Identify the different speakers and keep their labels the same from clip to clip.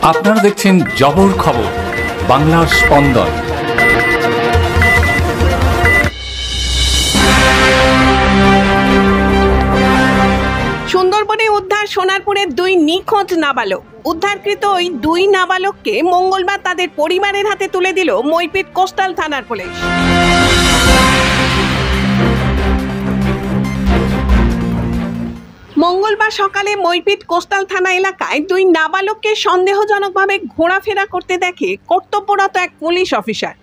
Speaker 1: আপনারা দেখছেন জবর খবর, বাংলার স্পন্দন।
Speaker 2: সুন্দরবনে উদ্ধার সোনারপুরের দুই নিখোঁজ নাবালক। উদ্ধারকৃত ওই দুই নাবালককে মঙ্গলবার তাদের পরিবারের হাতে তুলে দিল মইপিট কোস্টাল থানার পুলিশ। মঙ্গলবার সকালে মইপিট কোস্টাল থানা এলাকায় দুই নাবালককে সন্দেহজনকভাবে ঘোরাফেরা করতে দেখে কর্তব্যরত এক পুলিশ অফিসার।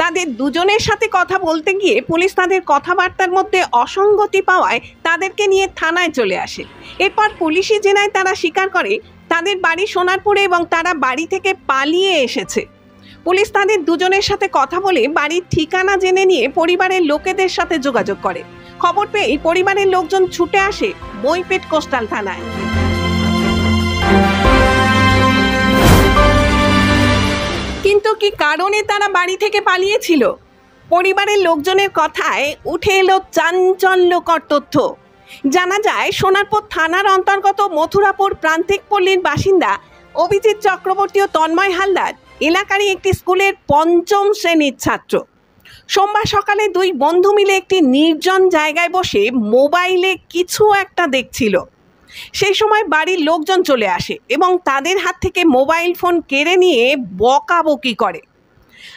Speaker 2: তাদের দুজনের সাথে কথা বলতে গিয়ে পুলিশ তাদের কথাবার্তার মধ্যে অসঙ্গতি পাওয়ায় তাদেরকে নিয়ে থানায় চলে আসে। এরপর পুলিশি জেরায় তারা স্বীকার করে তাদের বাড়ি সোনারপুরে এবং তারা বাড়ি থেকে পালিয়ে এসেছে। পুলিশ তাদের দুজনের সাথে কথা বলে বাড়ির ঠিকানা জেনে নিয়ে পরিবারের লোকেদের সাথে যোগাযোগ করে। খবর পেয়ে পরিবারের লোকজন ছুটে আসে মইপিট কোস্টাল থানায়। কিন্তু কি কারণে তারা বাড়ি থেকে পালিয়েছিল? পরিবারের লোকজনের কথায় উঠে এলো চাঞ্চল্যকর তথ্য। জানা যায় সোনারপুর থানার অন্তর্গত মথুরাপুর প্রান্তিক পল্লীর বাসিন্দা অভিজিৎ চক্রবর্তী ও তন্ময় হালদার এলাকারই একটি স্কুলের পঞ্চম শ্রেণীর ছাত্র। সোমবার সকালে দুই বন্ধু মিলে একটি নির্জন জায়গায় বসে মোবাইলে কিছু একটা দেখছিল। সেই সময় বাড়ির লোকজন চলে আসে এবং তাদের হাত থেকে মোবাইল ফোন কেড়ে নিয়ে বকাবকি করে।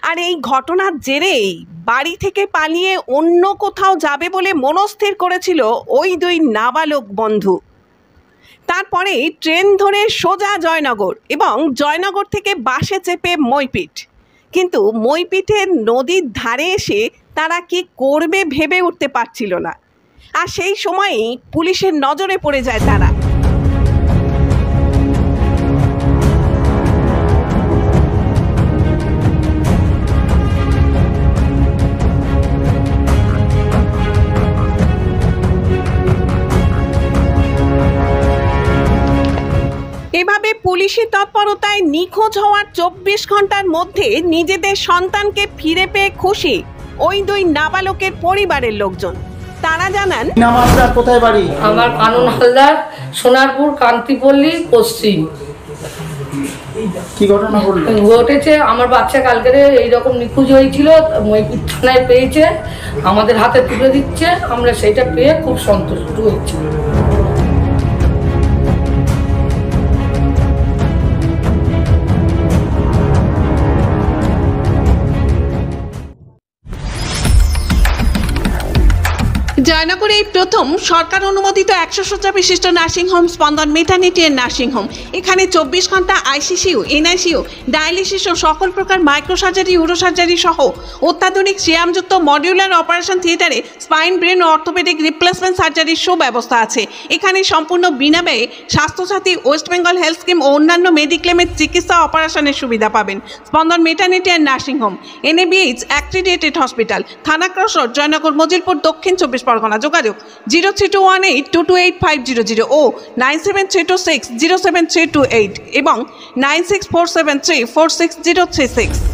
Speaker 2: আর এই ঘটনার জেরেই বাড়ি থেকে পালিয়ে অন্য কোথাও যাবে বলে মনস্থির করেছিল ওই দুই নাবালক বন্ধু। তারপরে ট্রেন ধরে সোজা জয়নগর এবং জয়নগর থেকে বাসে চেপে মইপিট। কিন্তু মইপিটের নদীর ধারে এসে তারা কি করবে ভেবে উঠতে পারছিল না। আর সেই সময়েই পুলিশের নজরে পড়ে যায় তারা। এভাবে পুলিশি তৎপরতায় নিখোঁজ হওয়ার 24 ঘন্টার মধ্যে নিজেদের সন্তানকে ফিরে পেয়ে খুশি ওই দুই নাবালকের পরিবারের লোকজন। তারা জানান,
Speaker 3: কোথায় বাড়ি?
Speaker 4: আমার কানন হালদার, সোনারপুর কান্তিপল্লী পশ্চিম।
Speaker 3: কি ঘটনা
Speaker 4: ঘটেছে? আমার বাচ্চা কালকে এইরকম নিখোঁজ হয়েছিল, মইপিট থানায় পেয়েছে, আমাদের হাতে তুলে দিচ্ছে। আমরা সেইটা পেয়ে খুব সন্তুষ্ট হয়েছি।
Speaker 2: জয়নগরে এই প্রথম সরকার অনুমোদিত 100 শয্যা বিশিষ্ট নার্সিংহোম স্পন্দন মেটার্নিটি এন্ড নার্সিংহোম। এখানে 24 ঘন্টা আইসিসিউ, এনআইসিউ, ডায়ালিসিস ও সকল প্রকার মাইক্রোসার্জারি, ইউরোসার্জারি সহ অত্যাধুনিক সিয়ামযুক্ত মডিউলার অপারেশন থিয়েটারে স্পাইন, ব্রেন ও অর্থোপেডিক রিপ্লেসমেন্ট সার্জারির সুব্যবস্থা আছে। এখানে সম্পূর্ণ বিনামূল্যে স্বাস্থ্যসাথী, ওয়েস্ট বেঙ্গল হেলথ স্কিম ও অন্যান্য মেডিক্লেমের চিকিৎসা অপারেশনের সুবিধা পাবেন। Spandan maternity and nursing home, NABH accredited hospital, Thana cross road, Joynagar, Majilpur, Dakshin 24 Pargana. যোগাযোগ 0321822850 ও 9732607328 এবং 9647346036।